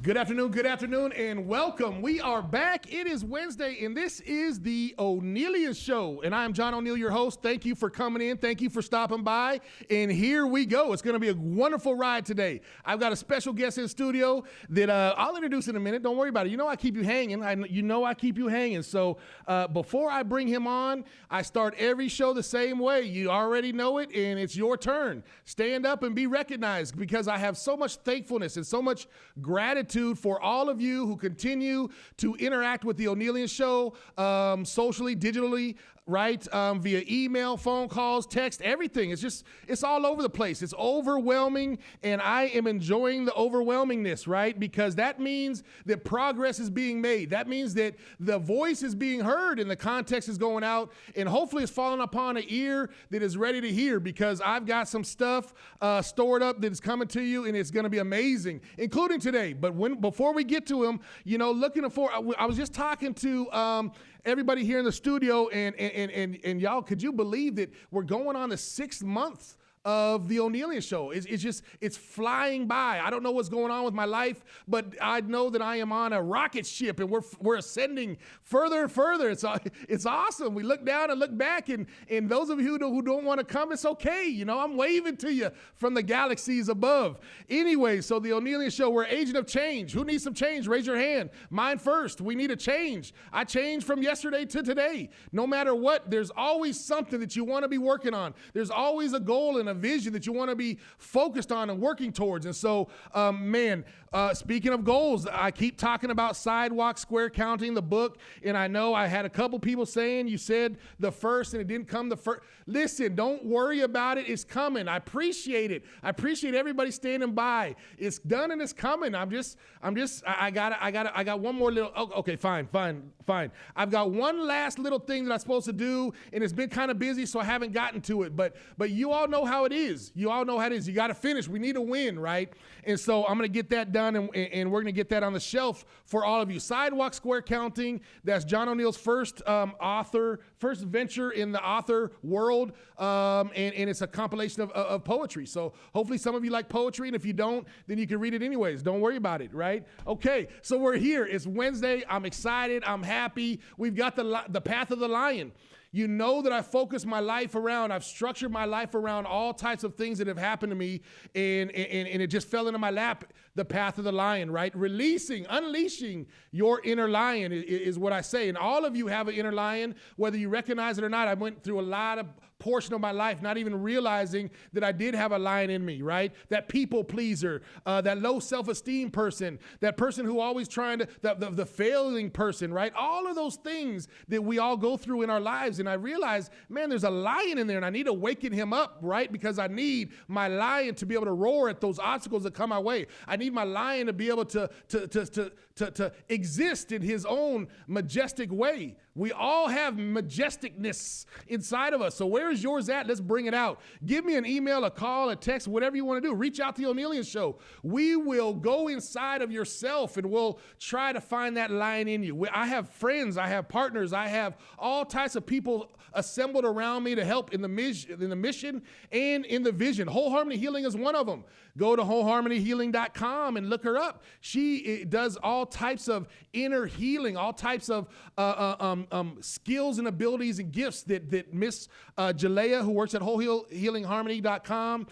Good afternoon, and welcome. We are back. It is Wednesday, and this is the Onealien Show, and I'm John O'Neill, your host. Thank you for coming in. Thank you for stopping by, and here we go. It's going to be a wonderful ride today. I've got a special guest in the studio that I'll introduce in a minute. Don't worry about it. You know I keep you hanging. I keep you hanging. So before I bring him on, I start every show the same way. You already know it, and it's your turn. Stand up and be recognized, because I have so much thankfulness and so much gratitude for all of you who continue to interact with the Onealien Show socially, digitally, right? Via email, phone calls, text, everything. It's all over the place. It's overwhelming, and I am enjoying the overwhelmingness, right? Because that means that progress is being made. That means that the voice is being heard and the context is going out, and hopefully it's falling upon an ear that is ready to hear, because I've got some stuff stored up that is coming to you, and it's going to be amazing, including today. But before we get to him, I was just talking to everybody here in the studio, and y'all, could you believe that we're going on the 6th month of the Onealien Show? It's flying by. I don't know what's going on with my life, but I know that I am on a rocket ship, and we're ascending further and further. It's awesome. We look down and look back, and those of you who don't want to come, it's okay. You know, I'm waving to you from the galaxies above. Anyway, so the Onealien Show, we're agent of change. Who needs some change? Raise your hand. Mine first. We need a change. I changed from yesterday to today. No matter what, there's always something that you want to be working on. There's always a goal and a vision that you want to be focused on and working towards. And so, speaking of goals, I keep talking about sidewalk square counting, the book, and I know I had a couple people saying you said the first and it didn't come the first. Listen, don't worry about it. It's coming. I appreciate it. I appreciate everybody standing by. It's done and it's coming. I got one more little, okay, fine. I've got one last little thing that I'm supposed to do, and it's been kind of busy, so I haven't gotten to it, but you all know how it is. You all know how it is. You got to finish. We need a win, right? And so I'm going to get that done, and we're going to get that on the shelf for all of you. Sidewalk Square Counting, that's John O'Neill's first venture in the author world, and it's a compilation of poetry. So hopefully some of you like poetry, and if you don't, then you can read it anyways. Don't worry about it, right? Okay, so we're here. It's Wednesday. I'm excited. I'm happy. We've got the path of the lion. You know that I focus my life around, I've structured my life around all types of things that have happened to me, and it just fell into my lap, the path of the lion, right? Unleashing your inner lion is what I say. And all of you have an inner lion, whether you recognize it or not. I went through a lot of portion of my life not even realizing that I did have a lion in me, right? That people pleaser, that low self-esteem person, that person who always trying to, the failing person, right? All of those things that we all go through in our lives. And I realized, man, there's a lion in there, and I need to waken him up, right? Because I need my lion to be able to roar at those obstacles that come my way. I need my lion to be able to exist in his own majestic way. We all have majesticness inside of us. So where is yours at? Let's bring it out. Give me an email, a call, a text, whatever you want to do. Reach out to the Onealien Show. We will go inside of yourself, and we'll try to find that lion in you. I have friends, I have partners, I have all types of people assembled around me to help in the mission and in the vision. Whole Harmony Healing is one of them. Go to wholeharmonyhealing.com and look her up. She does all types of inner healing, all types of skills and abilities and gifts that Miss Jalea, who works at wholehealingharmony.com,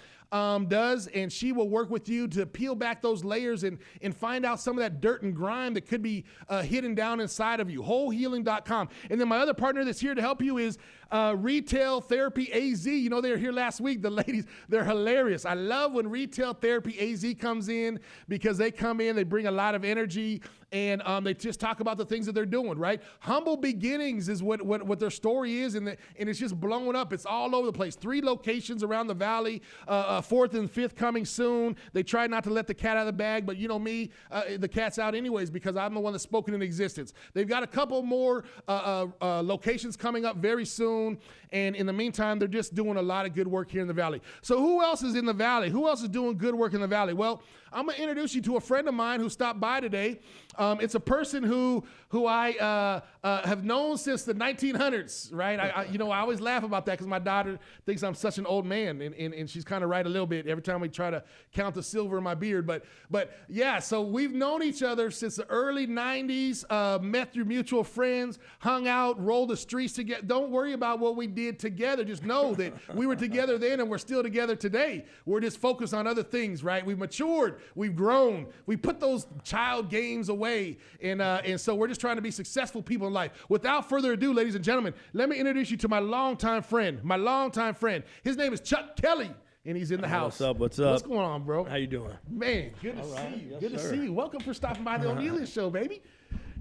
does, and she will work with you to peel back those layers and find out some of that dirt and grime that could be hidden down inside of you. Wholehealing.com. And then my other partner that's here to help you is Retail Therapy AZ. You know, they were here last week. The ladies, they're hilarious. I love when Retail Therapy AZ comes in, because they come in, they bring a lot of energy, and they just talk about the things that they're doing, right? Humble beginnings is what their story is, and it's just blowing up. It's all over the place. 3 locations around the valley, 4th and 5th coming soon. They try not to let the cat out of the bag, but you know me, the cat's out anyways, because I'm the one that's spoken in existence. They've got a couple more locations coming up very soon, and in the meantime, they're just doing a lot of good work here in the valley. So who else is in the valley? Who else is doing good work in the valley? Well, I'm going to introduce you to a friend of mine who stopped by today. It's a person who I have known since the 1900s, right? I always laugh about that, because my daughter thinks I'm such an old man, and she's kind of right a little bit every time we try to count the silver in my beard. But yeah, so we've known each other since the early 90s, met through mutual friends, hung out, rolled the streets together. Don't worry about what we did together. Just know that we were together then and we're still together today. We're just focused on other things, right? We've matured. We've grown. We put those child games away. And so we're just trying to be successful people in life. Without further ado, ladies and gentlemen, let me introduce you to my longtime friend. His name is Chuck Kelly, and he's in the house. What's up? What's going on, bro? How you doing? Man, good to see you. Yes, Good to sir. see you. Welcome for stopping by the Onealien show, baby.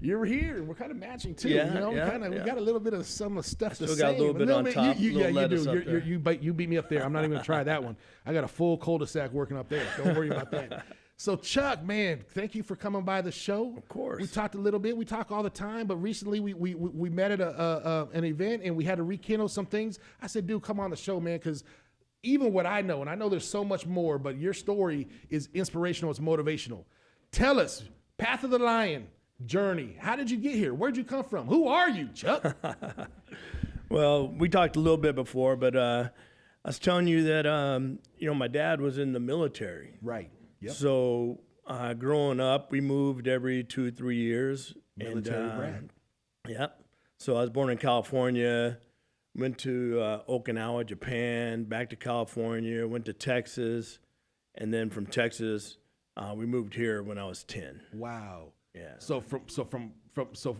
You're here. We're kind of matching too. Yeah, you know, yeah, we got a little bit of some stuff to say. Still got a little bit on top. Yeah, you lettuce do. up there. You beat me up there. I'm not even gonna try that one. I got a full cul-de-sac working up there. Don't worry about that. So Chuck, man, thank you for coming by the show. Of course. We talked a little bit. We talk all the time, but recently we met at an event and we had to rekindle some things. I said, dude, come on the show, man, because even what I know, and I know there's so much more, but your story is inspirational. It's motivational. Tell us, Path of the Lion journey. How did you get here? Where'd you come from? Who are you, Chuck? Well, we talked a little bit before, but I was telling you that my dad was in the military. Right. Yep. So growing up, we moved every 2-3 years. Military brat. Yep. So I was born in California, went to Okinawa, Japan, back to California, went to Texas, and then from Texas, we moved here when I was 10. Wow. Yeah. So so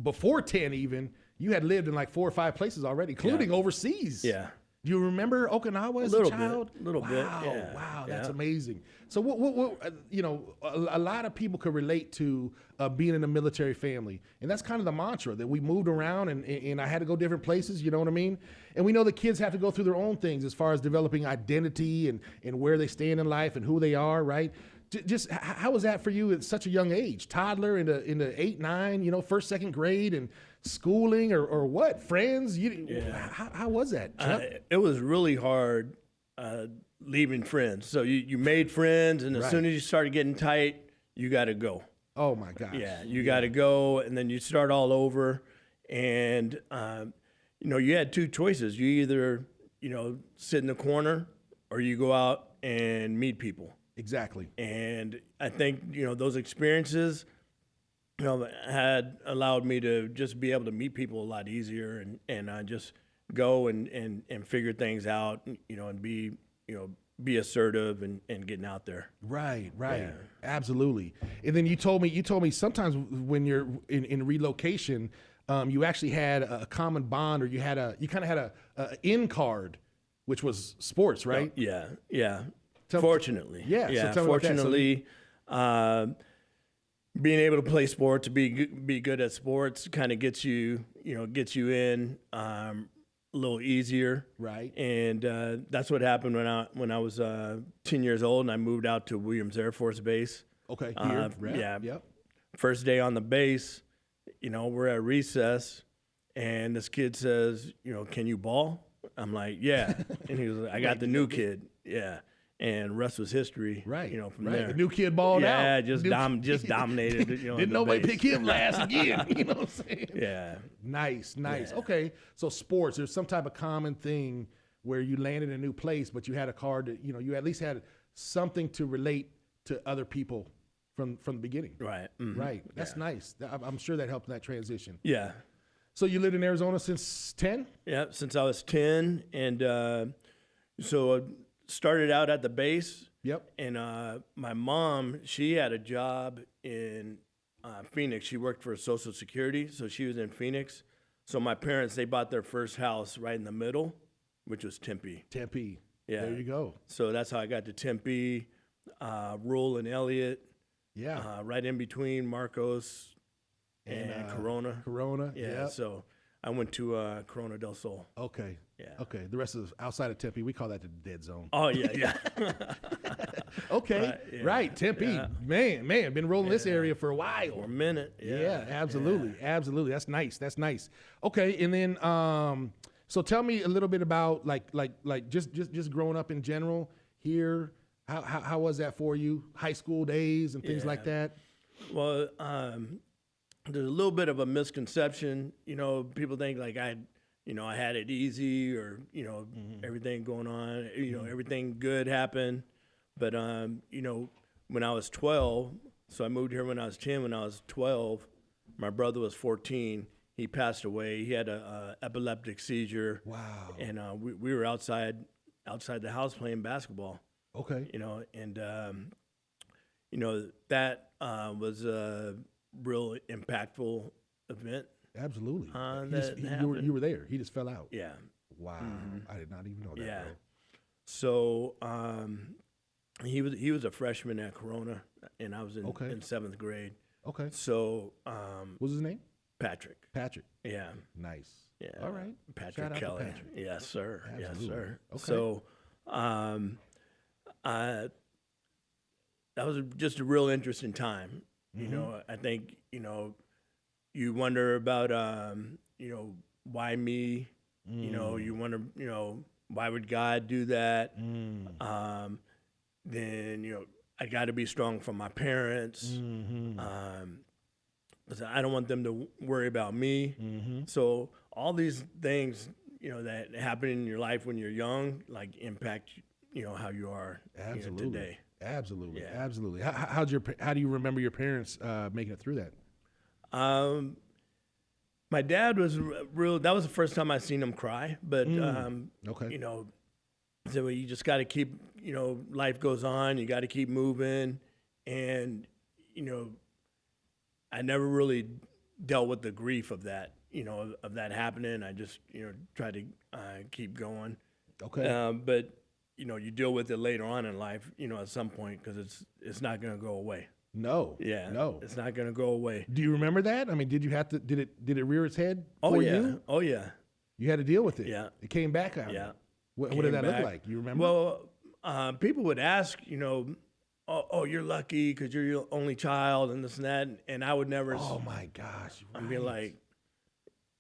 before 10 even, you had lived in like 4 or 5 places already, including overseas. Yeah. Do you remember Okinawa as a child? A little bit. Yeah. Wow, that's amazing. So what a lot of people could relate to being in a military family. And that's kind of the mantra that we moved around and I had to go different places, you know what I mean? And we know the kids have to go through their own things as far as developing identity and where they stand in life and who they are, right? Just how was that for you at such a young age? Toddler into 8, 9, first, second grade and schooling or what? Friends? How was that, Chuck? It was really hard leaving friends. So you made friends, and as soon as you started getting tight, you got to go. Oh, my gosh. Yeah, you got to go, and then you start all over. And, you had 2 choices. You either, sit in the corner or you go out and meet people. Exactly. And I think, those experiences, had allowed me to just be able to meet people a lot easier and just go and figure things out, and be assertive and getting out there. Right. Yeah. Absolutely. And then you told me sometimes when you're in relocation, you actually had a common bond, or you kind of had a in card, which was sports, right? Yeah. Fortunately. Yeah. Yeah. So tell me about that. Fortunately, being able to play sports, be good at sports, kind of gets you in a little easier. Right. And that's what happened when I was 10 years old and I moved out to Williams Air Force Base. Okay. Here. Yeah. Yep. First day on the base, we're at recess, and this kid says, can you ball? I'm like, yeah. And he was like, I got the new kid. Yeah. And rest was history. Right. From there. The new kid balled out. Yeah, just dominated. Didn't nobody pick him last again. You know what I'm saying? Yeah. Nice. Yeah. Okay. So sports, there's some type of common thing where you landed in a new place, but you had a card that, you at least had something to relate to other people from the beginning. Right. Mm-hmm. Right. That's nice. I'm sure that helped in that transition. Yeah. So you lived in Arizona since 10? Yeah, since I was 10. And so I started out at the base. Yep. And my mom, she had a job in Phoenix. She worked for Social Security, so she was in Phoenix. So my parents, they bought their first house right in the middle, which was Tempe. Yeah. There you go. So that's how I got to Tempe, Rural and Elliott. Yeah. Right in between Marcos and Corona. Yeah. Yep. So I went to Corona del Sol. Okay. Yeah. Okay. The rest is outside of Tempe. We call that the dead zone. Oh, yeah. Okay. Right. Tempe. Yeah. Man. Been rolling this area for a while. For a minute. Yeah, absolutely. Absolutely. That's nice. Okay. And then, so tell me a little bit about like just growing up in general here. How was that for you? High school days and things like that? Well, there's a little bit of a misconception. People think like I I had it easy, or everything going on, everything good happened. But when I was 12, so I moved here when I was 10. When I was 12, my brother was 14. He passed away. He had a epileptic seizure. Wow. And we were outside the house playing basketball. Okay. And that was a real impactful event. Absolutely. That you were there. He just fell out. Yeah. Wow. I did not even know that. Yeah. Bro. So he was a freshman at Corona, and I was in 7th grade. Okay. So What's his name? Patrick. Patrick. Yeah. Nice. Yeah. All right. Patrick Shout out to Kelly. Patrick. Yes, sir. Absolutely. Yes, sir. Okay. So that was just a real interesting time. I think, you wonder about, why me? You wonder, why would God do that? Then, I got to be strong for my parents. I don't want them to worry about me. So all these things, that happen in your life when you're young, like impact, how you are today. Absolutely. Yeah. Absolutely. How do you remember your parents making it through that? My dad was real. That was the first time I seen him cry. But Okay. So you just got to keep. Life goes on. You got to keep moving, and I never really dealt with the grief of that. Of that happening. I just try to keep going. Okay. But you deal with it later on in life. At some point, because it's not going to go away. No. Yeah. No. It's not going to go away. Do you remember that? I mean, did you have to? Did it rear its head Oh for yeah. you? Oh yeah. You had to deal with it. Yeah. It came back out. Yeah. What did that look like? You remember? Well, people would ask, oh, you're lucky because you're your only child and this and that, and I would never. Oh my gosh. I'd be like,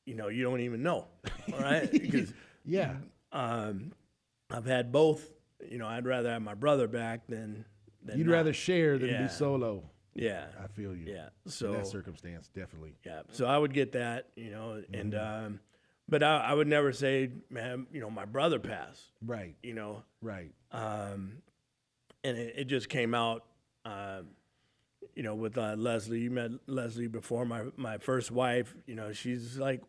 you don't even know, all right? Because yeah. I've had both. I'd rather have my brother back than You'd not. rather share than Yeah. be solo. Yeah. I feel you. Yeah. In So that circumstance, definitely. yeah. So I would get that, and but I would never say, man, my brother passed. Right. Right. And it just came out, with Leslie. You met Leslie before, my first wife. She's like,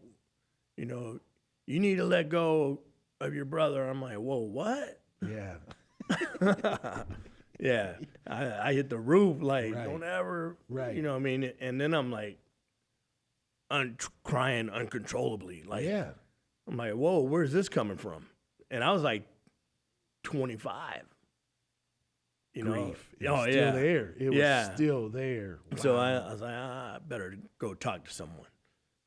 you need to let go of your brother. I'm like, whoa, what? Yeah. Yeah, I hit the roof like, Right. don't ever, Right. what I mean? And then I'm like, crying uncontrollably. Like, Yeah. I'm like, whoa, where's this coming from? And I was like 25. Grief. It Oh, was still yeah. there. It was still there. So Wow. I was like, I better go talk to someone.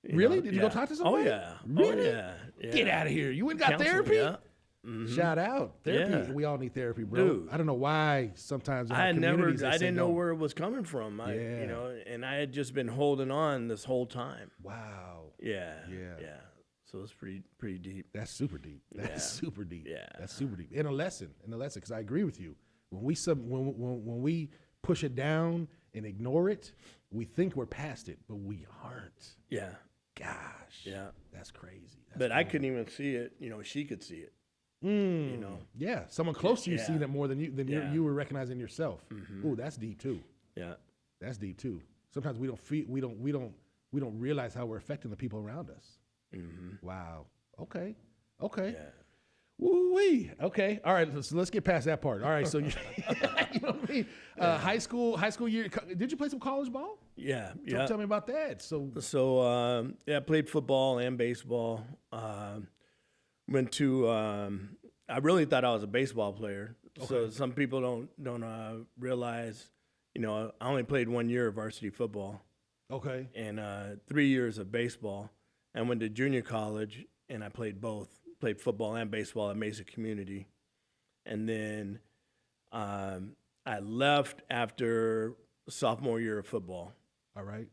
Really? Did you go talk to someone? Oh, yeah. Really? Oh, yeah. Get out of here. You went and got Counseling, therapy? Yeah. Mhm. Shout out. Therapy. Yeah. We all need therapy, bro. Dude. I don't know why sometimes in our I communities they say didn't know no. where it was coming from. Yeah. And I had just been holding on this whole time. Wow. Yeah. Yeah. Yeah. So it's pretty deep. That's super deep. That's Yeah. super deep. Yeah. That's super deep. And a lesson, because I agree with you. When we push it down and ignore it, we think we're past it, but we aren't. Yeah. Gosh. Yeah. That's crazy. That's But I crazy. couldn't even see it. She could see it. Yeah. Someone close to you Yeah. seen it more than Yeah. you were recognizing yourself. Ooh, that's deep too. Yeah. That's deep too. Sometimes we don't realize how we're affecting the people around us. Wow. Okay. Yeah. Woo-wee. Okay. All right. So let's get past that part. All right. So you know what I mean? High school year. Did you play some college ball? Yeah. Tell me about that. So I played football and baseball. Went to. I really thought I was a baseball player. Okay. So some people don't realize. I only played 1 year of varsity football okay. and 3 years of baseball. I went to junior college and I played both. Played football and baseball at Mesa Community, and then I left after sophomore year of football. All right.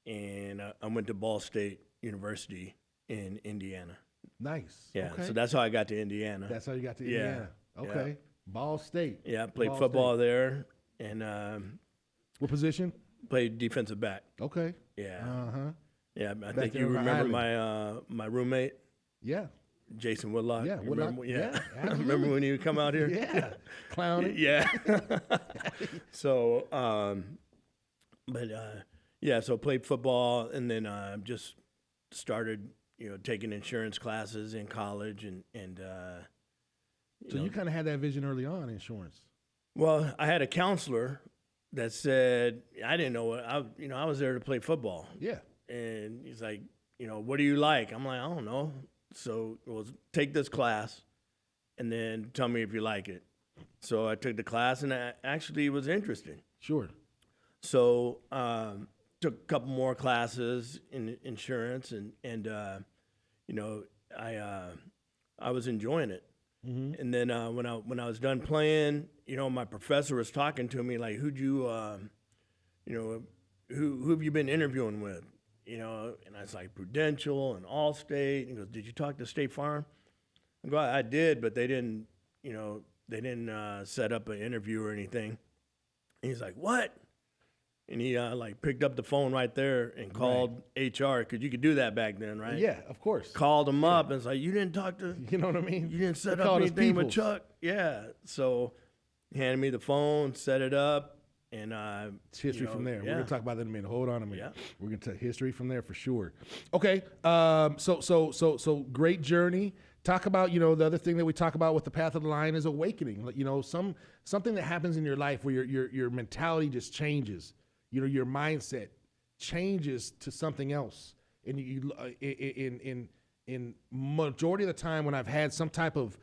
And I went to Ball State University in Indiana. Nice. Yeah, Okay. so that's how I got to Indiana. That's how you got to Yeah. Indiana. Okay. Yeah. Ball State. Yeah, I played Ball football State. there and What position? played defensive back. Okay. Yeah, Uh huh. yeah. I Back think there you on the remember island. my roommate. Yeah. Jason Woodlock. Yeah, Woodlock. Remember, Yeah, remember when he would come out here? Yeah. Clowning. Yeah. So, so played football and then just started, taking insurance classes in college and So you kind of had that vision early on, insurance. well, I had a counselor that said I didn't know what I was there to play football. Yeah. And he's like, what do you like? I'm like, I don't know. So, well, take this class and then tell me if you like it. So I took the class and it actually was interesting. Sure. So took a couple more classes in insurance and I was enjoying it. Mm-hmm. And then when I was done playing, my professor was talking to me like, who have you been interviewing with? And I was like, Prudential and Allstate. He goes, did you talk to State Farm? I go, I did, but they didn't set up an interview or anything. And he's like, what? And he picked up the phone right there and called HR, because you could do that back then, right? Yeah, of course. Called him up and was like, you didn't talk to, You know what I mean? you didn't set up anything with Chuck? Yeah. So he handed me the phone, set it up. And it's history from there. Yeah. We're gonna talk about that in a minute. Hold on a minute. Yeah. We're gonna take history from there for sure. Okay. So great journey. Talk about the other thing that we talk about with the path of the lion is awakening. Something that happens in your life where your mentality just changes. Your mindset changes to something else. And in majority of the time when I've had some type of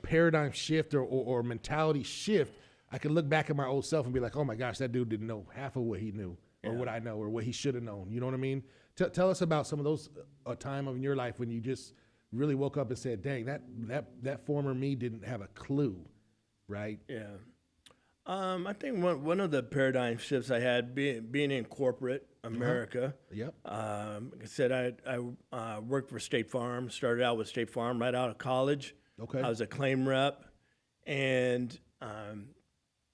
paradigm shift or mentality shift, I can look back at my old self and be like, oh my gosh, that dude didn't know half of what he knew or what I know or what he should have known. You know what I mean? Tell us about some of those a time in your life when you just really woke up and said, dang, that former me didn't have a clue, right? Yeah. I think one of the paradigm shifts I had being in corporate America. Yep. Like I said, I worked for State Farm, started out with State Farm right out of college. Okay. I was a claim rep and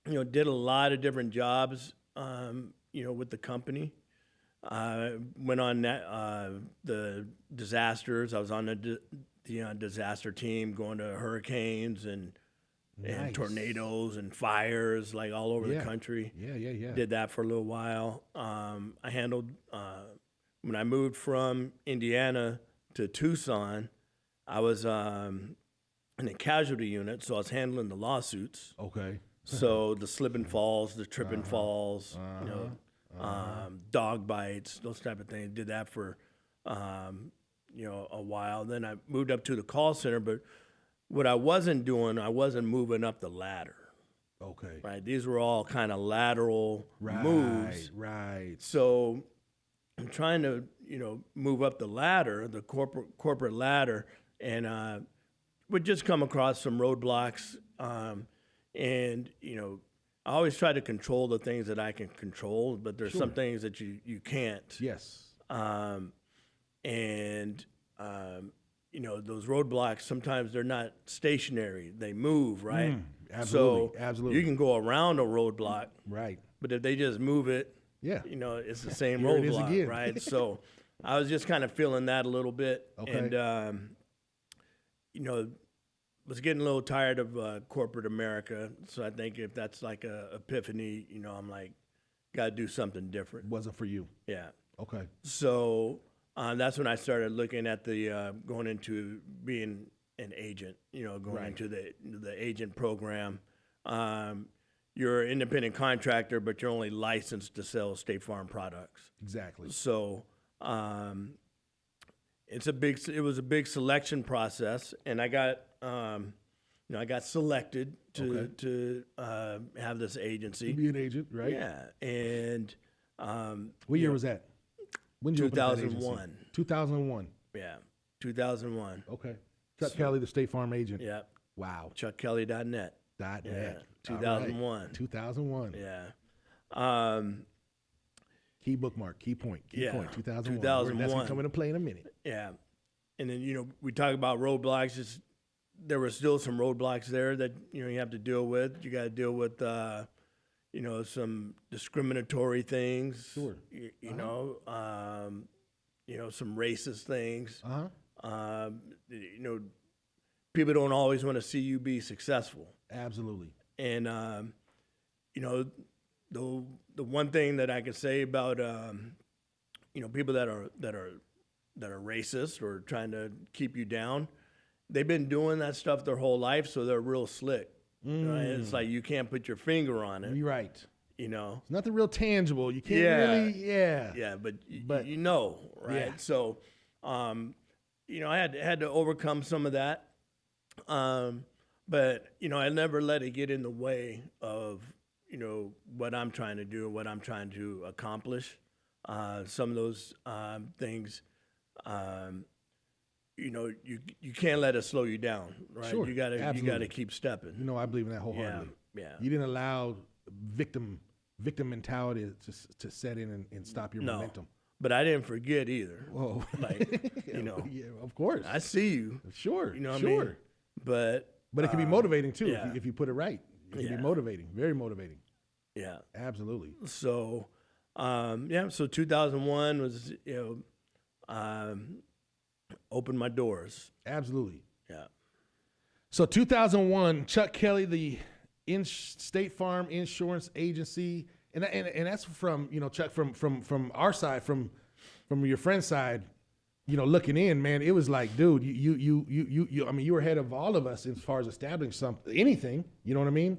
did a lot of different jobs, with the company. I went on the disasters. I was on the disaster team, going to hurricanes and tornadoes and fires, like all over the country. Yeah. Did that for a little while. I handled when I moved from Indiana to Tucson. I was in a casualty unit, so I was handling the lawsuits. Okay. So the slip and falls, the trip and falls, dog bites, those type of things. Did that for, a while. Then I moved up to the call center, but what I wasn't doing, I wasn't moving up the ladder. Okay. Right. These were all kind of lateral moves. Right. So I'm trying to, move up the ladder, the corporate ladder, and would just come across some roadblocks. And, I always try to control the things that I can control, but there's some things that you can't. Yes. Those roadblocks, sometimes they're not stationary. They move, right? Absolutely. So Absolutely. you can go around a roadblock. Right. But if they just move it, it's the same roadblock, right? So I was just kind of feeling that a little bit. Okay. And, was getting a little tired of corporate America. So I think if that's like a epiphany, I'm like, got to do something different. Wasn't for you. Yeah. Okay. So that's when I started looking at the going into being an agent, going into the agent program. You're an independent contractor, but you're only licensed to sell State Farm products. Exactly. So it was a big selection process, and I got I got selected to have this agency. To be an agent, right? Yeah, and what year was that? When did you open that agency? 2001. 2001. Yeah, 2001. Okay. Chuck Kelly, the State Farm agent. Yeah. Wow. ChuckKelly.net. .net. Yeah. 2001. Right. 2001. Yeah. Key bookmark, key point, key point, 2001. 2001. That's going to come into play in a minute. Yeah. And then, we talk about roadblocks. There were still some roadblocks there that, you have to deal with. You got to deal with, some discriminatory things. Sure. Some racist things. You know, people don't always want to see you be successful. Absolutely. And you know, the one thing that I could say about you know, people that are racist or trying to keep you down, they've been doing that stuff their whole life, so they're real slick. Right? It's like you can't put your finger on it. You're right. You know, It's nothing real tangible. You can't really, yeah, but you know, right? Yeah. So, you know, I had to overcome some of that, but you know, I never let it get in the way of, you know, what I'm trying to do, what I'm trying to accomplish. Some of those things, you know, you can't let it slow you down, right? Sure, You gotta absolutely. keep stepping. You know, I believe in that wholeheartedly. Yeah. You didn't allow victim mentality to set in and stop your No. momentum. But I didn't forget either. Whoa. Like, you know, Yeah, of course. I see you. Sure. You know what sure. I mean? But But it can be motivating too yeah. if you put it right. It can Yeah. be motivating, very motivating. yeah. Absolutely. So, yeah. So 2001 was, you know, opened my doors. Absolutely. Yeah. So 2001, Chuck Kelly, the State Farm Insurance Agency, and that's from, you know, Chuck, from our side, from your friend's side, you know, looking in, man, it was like, dude, you I mean, you were ahead of all of us as far as establishing anything, you know what I mean?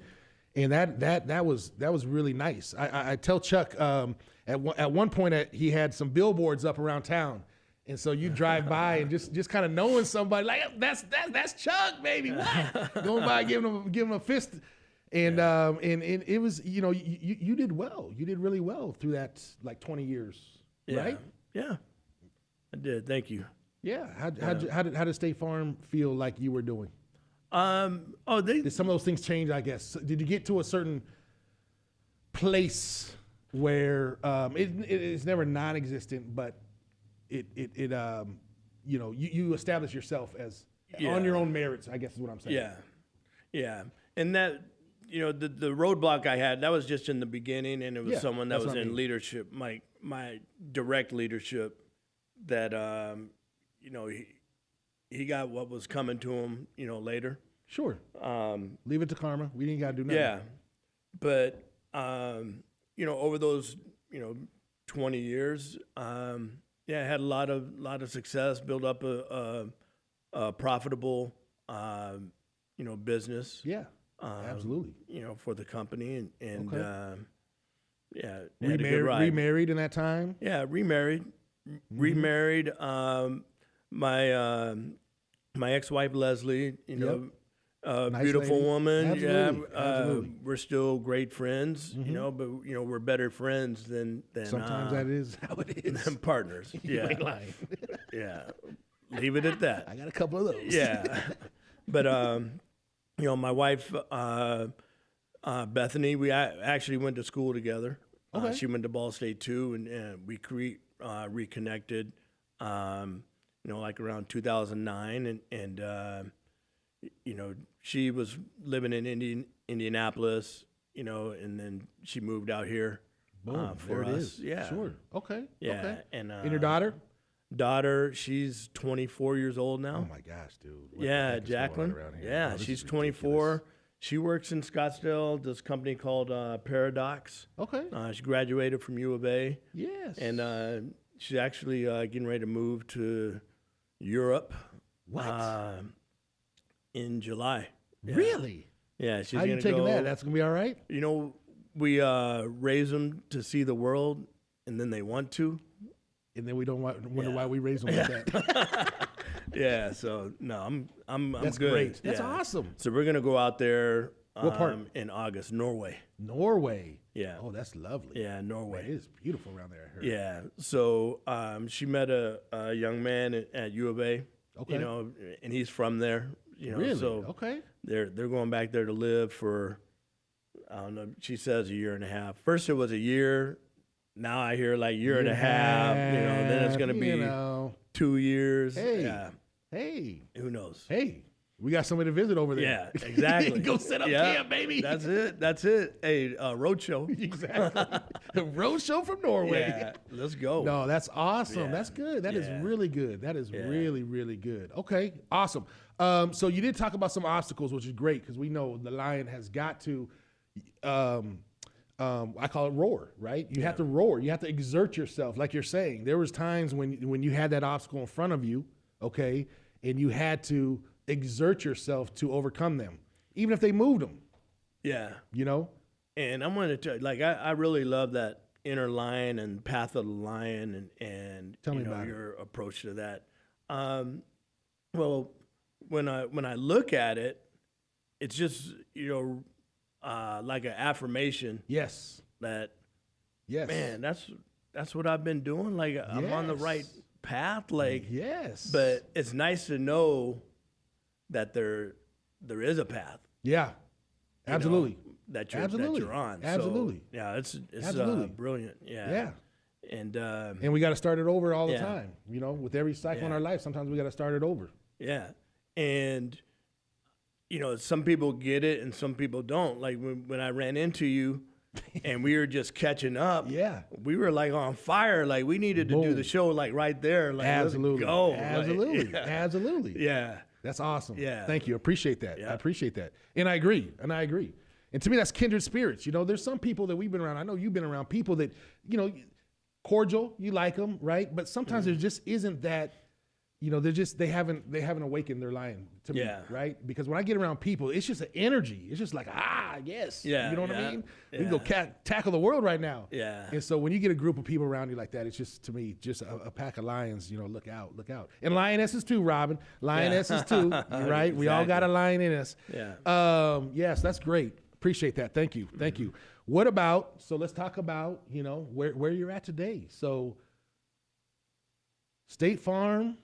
And that was really nice. I tell Chuck at one point he had some billboards up around town. And so you drive by and just kind of knowing somebody, like, that's Chuck, baby. What? Going by, giving him a fist. And and it was, you know, you did well. You did really well through that, like, 20 years, Yeah. right? Yeah. I did. Thank you. Yeah. How did State Farm feel like you were doing? Did some of those things change, I guess? Did you get to a certain place where it is never non-existent, but it you know, you establish yourself as on your own merits, I guess is what I'm saying. Yeah. And that, you know, the roadblock I had, that was just in the beginning, and it was someone that that's was what I in mean. leadership, my direct leadership, that you know, he got what was coming to him, you know, later. Sure. Leave it to karma. We didn't got to do nothing. Yeah. But you know, over those, you know, 20 years, yeah, I had a lot of success, built up a profitable, you know, business. Yeah. Absolutely. You know, for the company, and Okay. yeah, had a good ride. Remarried in that time? Yeah, remarried. Remarried. My ex-wife Leslie, you know, Nice beautiful lady. woman. Absolutely. Yeah, Absolutely. we're still great friends. You know, but you know, we're better friends than Sometimes that is how it is. than partners. You Yeah, ain't lying. yeah. Leave it at that. I got a couple of those. Yeah, but you know, my wife Bethany, we actually went to school together. Okay. She went to Ball State too, and we reconnected. You know, like around 2009, and you know, she was living in Indianapolis. You know, and then she moved out here Boom. for there it us. is. Yeah, Sure. Okay. yeah. Okay. And your daughter? daughter, she's 24 years old now. Oh my gosh, dude. What the Yeah, heck is going on Jacqueline. around here? Yeah, Oh, this she's is 24. ridiculous. She works in Scottsdale, this company called Paradox. Okay. She graduated from U of A, Yes. and she's actually getting ready to move to Europe. What? In July. Yeah. Really? Yeah, she's How you gonna taking go. that? That's gonna be all right. You know, we raise them to see the world, and then they want to. And then we don't wonder Yeah. why we raise them like that. Yeah. So no, I'm That's good. great. That's Yeah. awesome. So we're gonna go out there. What part? In August, Norway. Norway. Yeah. Oh, that's lovely. Yeah, It Norway. is beautiful around there. I heard. Yeah. So she met a young man at U of A. Okay. You know, and he's from there. You know, Really? so Okay. they're going back there to live for, I don't know. She says a year and a half. First it was a year. Now I hear like year and a half. You know, then it's gonna be 2 2 years. Hey. Yeah. Hey. Who knows? Hey. We got somebody to visit over there. Yeah, exactly. Go set up camp, baby. That's it. Hey, road show. Exactly. The road show from Norway. Yeah, let's go. No, that's awesome. Yeah. That's good. That is Yeah. really good. That is really, really good. Okay, awesome. So you did talk about some obstacles, which is great because we know the lion has got to, I call it roar, right? You have to roar. You have to exert yourself, like you're saying. There was times when you had that obstacle in front of you, okay, and you had to exert yourself to overcome them, even if they moved them. Yeah. You know? And I'm going to tell you, like, I really love that inner lion and path of the lion and Tell me you know, about it. your approach to that. Well, when I look at it, it's just, you know, like an affirmation Yes. that, Yes. man, that's what I've been doing. Like, I'm on the right path. Like, yes. but it's nice to know that there is a path. Yeah. you Absolutely. know, that you're on. Absolutely. So, yeah, it's Absolutely. brilliant. Yeah. Yeah. And And we got to start it over all the Yeah. time. You know, with every cycle in Yeah. our life, sometimes we got to start it over. yeah. And you know, some people get it and some people don't. Like when I ran into you and we were just catching up. Yeah. We were like on fire. Like we needed to do Boom. the show like right there. Like Absolutely. let's go. Like, Absolutely. yeah. Absolutely. Yeah. That's awesome. Yeah. Thank you. Appreciate that. Yeah. I appreciate that. And I agree. And to me, that's kindred spirits. You know, there's some people that we've been around. I know you've been around people that, you know, cordial, you like them, right? But sometimes there just isn't that, you know, they haven't awakened their lion to me, Yeah. right? Because when I get around people, it's just an energy. It's just like, yes. Yeah, You know what I yeah, mean? We can go yeah. tackle the world right now. Yeah. And so when you get a group of people around you like that, it's just, to me, just a pack of lions, you know, look out, look out. And lionesses too, Robin. Lionesses too, right? We all got a lion in us. Yeah. Yes, that's great. Appreciate that. Thank you. Thank you. What about, so let's talk about, you know, where you're at today. So State Farm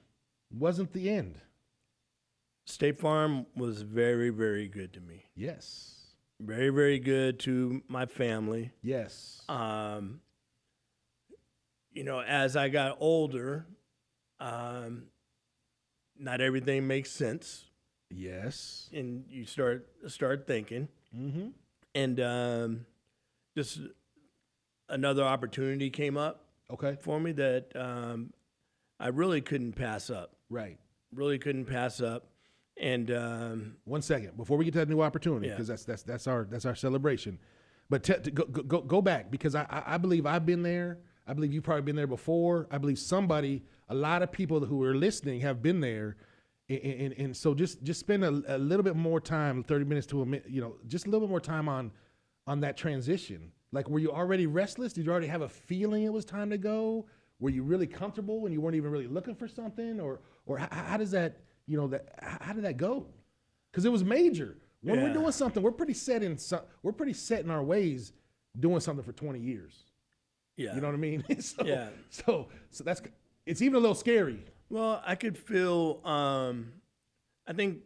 wasn't the end. State Farm was very, very good to me. Yes. Very, very good to my family. Yes. You know, as I got older, not everything makes sense, Yes. and you start thinking, Mm-hmm. and just another opportunity came up Okay. for me that I really couldn't pass up. Right. Really couldn't pass up, and 1 second before we get to that new opportunity, Yeah. because that's our celebration. But go back, because I believe I've been there. I believe you've probably been there before. I believe a lot of people who are listening have been there. And so just spend a little bit more time, 30 minutes to a minute, you know, just a little bit more time on that transition. Like, were you already restless? Did you already have a feeling it was time to go? Were you really comfortable and you weren't even really looking for something? Or how does that, you know, how did that go? Because it was major. When we're Yeah. doing something, we're pretty set in our ways doing something for 20 years. yeah, You know what I mean? So, Yeah. so it's even a little scary. Well, I could feel. I think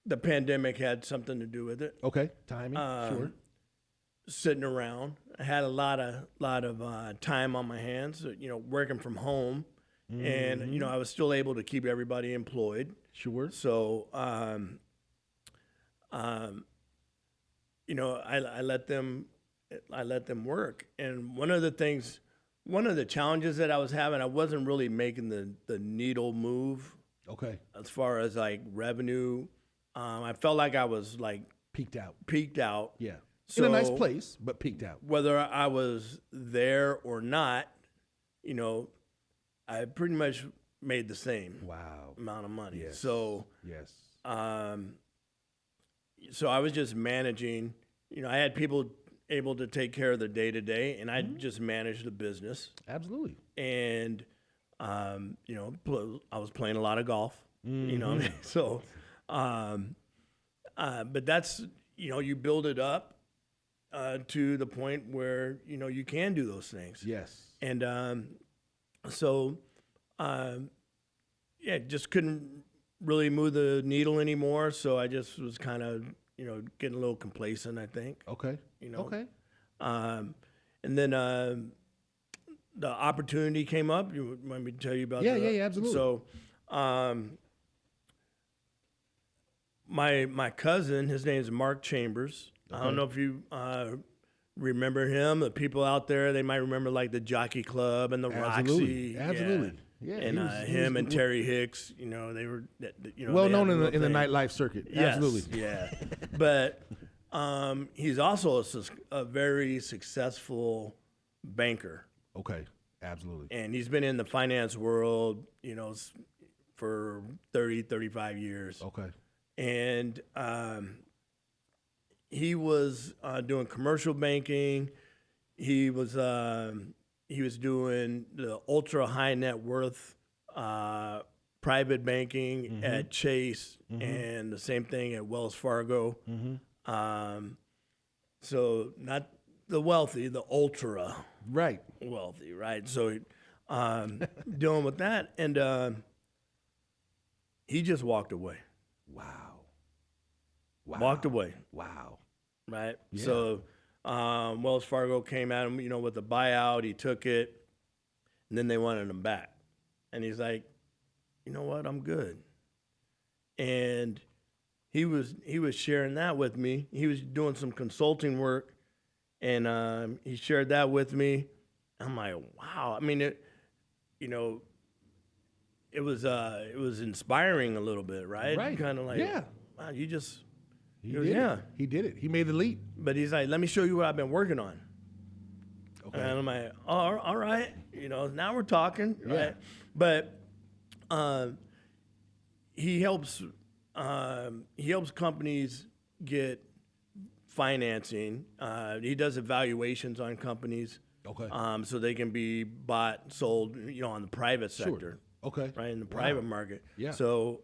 the pandemic had something to do with it. Okay, timing, sure. Sitting around, I had a lot of time on my hands. You know, working from home, and you know, I was still able to keep everybody employed. Sure. So, you know, I let them work. And one of the challenges that I was having, I wasn't really making the needle move Okay. as far as like revenue. I felt like I was like Peaked out. Yeah. In a nice So- place, but peaked out. Whether I was there or not, you know, I pretty much made the same Wow. amount of money. Yes. So, Yes. so I was just managing. You know, I had people able to take care of the day to day, and I just managed the business. Absolutely. And you know, I was playing a lot of golf. You know, what I mean? So, but that's, you know, you build it up to the point where you know you can do those things. Yes. And so, yeah, just couldn't really move the needle anymore. So I just was kind of, you know, getting a little complacent, I think. Okay. You know. Okay. And then the opportunity came up. You want me to tell you about Yeah, that? yeah, absolutely. So, my cousin, his name is Mark Chambers. I don't know if you remember him. The people out there, they might remember like the Jockey Club and the Roxy. Absolutely. Yeah, And him and Terry Hicks, they were, well they known had in the thing. nightlife circuit. Yes, Absolutely. yeah. But he's also a very successful banker. Okay. Absolutely. And he's been in the finance world, for 30, 35 years. Okay. And he was doing commercial banking. He was doing the ultra high net worth private banking at Chase, and the same thing at Wells Fargo. So not the wealthy, the ultra Right. wealthy, right? So dealing with that, and he just walked away. Wow. Walked away, Wow. right? Yeah. So Wells Fargo came at him, with the buyout. He took it, and then they wanted him back. And he's like, you know what? I'm good. And he was sharing that with me. He was doing some consulting work, and he shared that with me. I'm like, wow. I mean, it was inspiring a little bit, right? Right. Kind of like, Yeah. wow, you just. He did it. He did it. He made the leap. But he's like, let me show you what I've been working on. Okay. And I'm like, oh, all right. Now we're talking. Yeah. Right? But he helps companies get financing. He does evaluations on companies. Okay. So they can be bought, sold, on the private sector. Okay. Right, in the private market. Yeah. So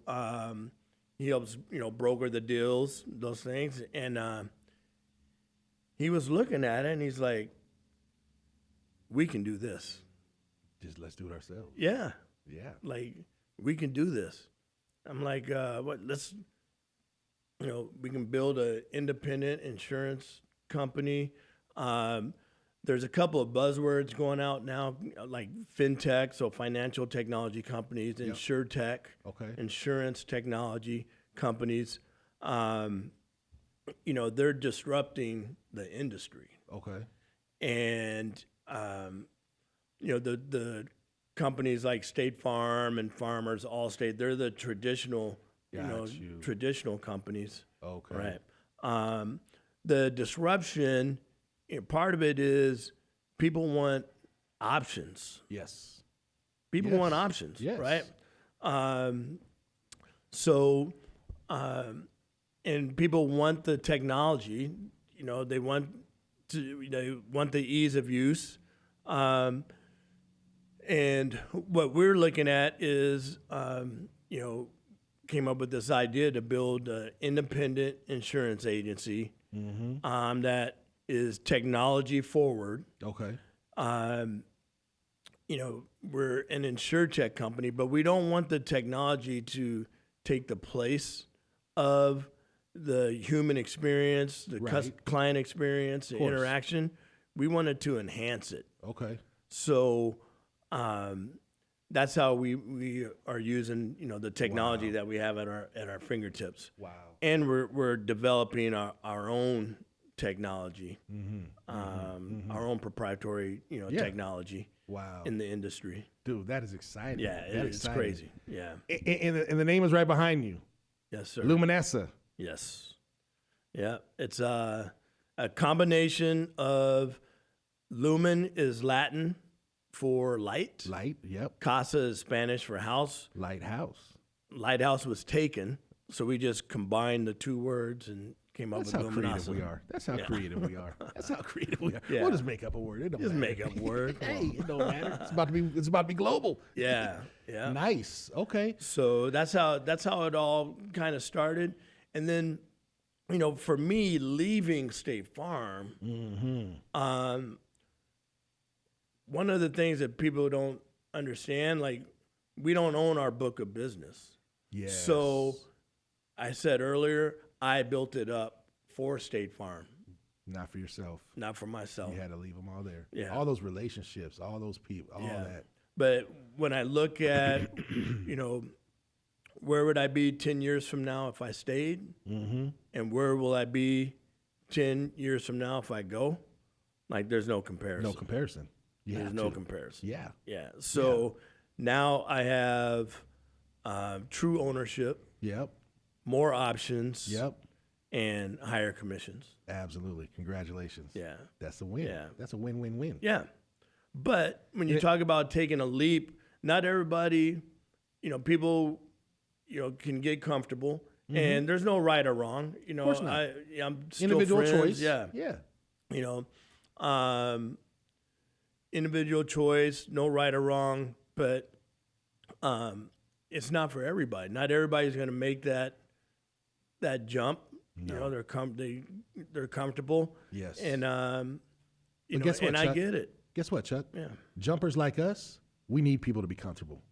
he helps, broker the deals, those things. And he was looking at it, and he's like, we can do this. Just let's do it ourselves. Yeah. Yeah. Like, we can do this. I'm like, let's, we can build an independent insurance company. There's a couple of buzzwords going out now, like fintech, so financial technology companies, insurtech, Okay. insurance technology companies. They're disrupting the industry. Okay. And, the companies like State Farm and Farmers, Allstate, they're the traditional, traditional companies. Okay. Right. The disruption, part of it is people want options. Yes. People Yes. want options, Yes. right? And people want the technology. They want the ease of use. And what we're looking at is, came up with this idea to build an independent insurance agency that is technology forward. Okay. We're an insurtech company, but we don't want the technology to take the place of the human experience, the Right. client experience, the course. interaction. We want it to enhance it. Okay. So that's how we are using the technology that we have at our fingertips. Wow. And we're developing our own technology, our own proprietary technology. Wow. In the industry. Dude, that is exciting. Yeah, That it's exciting. crazy. Yeah. And the name is right behind you. Yes, sir. Luminessa. Yes. Yeah. It's a combination of lumen is Latin for light. Light. Yep. Casa is Spanish for house. Lighthouse. Lighthouse was taken, so we just combined the two words and came up That's with how Luminasa. creative we are. That's how creative we are. That's how creative we are. Yeah. We'll just make up a word. It don't Just matter. make up a word. Come Hey, on. it don't matter. It's about to be global. Yeah. Yeah. Nice. Okay. So that's how it all kind of started. And then, for me leaving State Farm, one of the things that people don't understand, like we don't own our book of business. Yes. So I said earlier, I built it up for State Farm, Not for yourself. not for myself. You had to leave them all there. Yeah. All those relationships, all those people, all Yeah. that. But when I look at, where would I be 10 years from now if I stayed? Mm-hmm. And where will I be 10 years from now if I go? Like, there's no comparison. No comparison. There's no comparison. Yeah. Yeah. So now I have true ownership, Yep. more options, Yep. and higher commissions. Absolutely. Congratulations. Yeah. That's a win. Yeah. That's a win-win-win. Yeah. But when you talk about taking a leap, not everybody, people, can get comfortable. And there's no right or wrong. Of course not. I'm still Individual friends. choice. Yeah. Yeah. Individual choice, no right or wrong, but it's not for everybody. Not everybody's going to make that jump. No. They're comfortable. Yes. And guess what, and Chuck? I get it. Guess what, Chuck? Yeah. Jumpers like us, we need people to be comfortable.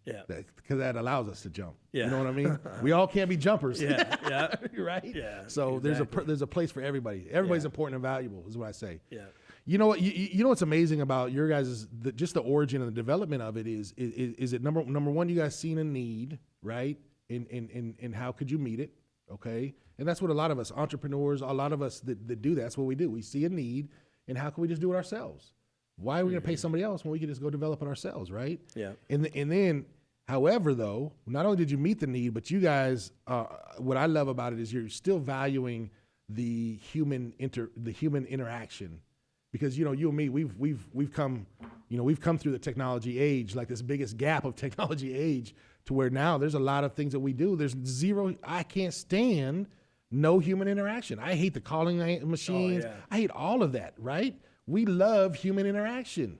Yeah. Because that allows us to jump. Yeah. You know what I mean? We all can't be jumpers. Yeah. Yeah. Right? Yeah. So exactly. there's a place for everybody. Everybody's Yeah. important and valuable, is what I say. Yeah. You know what? You know what's amazing about your guys' just the origin and the development of it is it number one, you guys seen a need, right? And how could you meet it? Okay. And that's what a lot of us entrepreneurs, a lot of us that do that's what we do. We see a need, and how can we just do it ourselves? Why are we going to pay somebody else when we can just go develop it ourselves, right? Yeah. And then, however, though, not only did you meet the need, but you guys, what I love about it is you're still valuing the human interaction, because you and me, we've come through the technology age, like this biggest gap of technology age, to where now there's a lot of things that we do. There's zero. I can't stand no human interaction. I hate the calling machines. Oh, yeah. I hate all of that. Right? We love human interaction.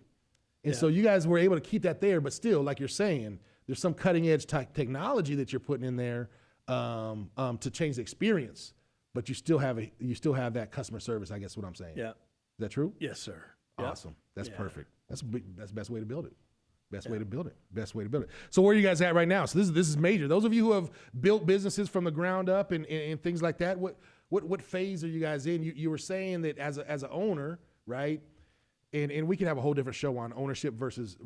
And so you guys were able to keep that there, but still, like you're saying, there's some cutting edge technology that you're putting in there to change the experience, but you still have that customer service. I guess what I'm saying. Yeah. Is that true? Yes, sir. Yep. Awesome. That's Yeah. perfect. That's the best way to build it. Best way to build it. Best way to build it. So where are you guys at right now? So this is major. Those of you who have built businesses from the ground up and things like that, what phase are you guys in? You were saying that as an owner, right? And we can have a whole different show on ownership versus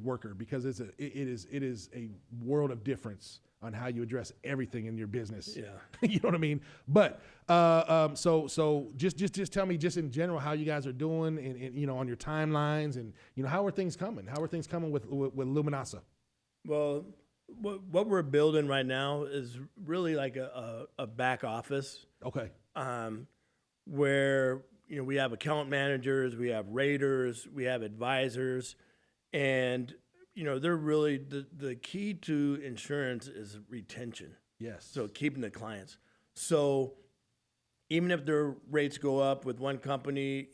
worker, because it is a world of difference on how you address everything in your business. Yeah. You know what I mean? But so just tell me, just in general, how you guys are doing and on your timelines, and how are things coming? How are things coming with Luminasa? Well, what we're building right now is really like a back office. Okay. Where we have account managers, we have raters, we have advisors, and they're really the key to insurance is retention. Yes. So keeping the clients. So even if their rates go up with one company,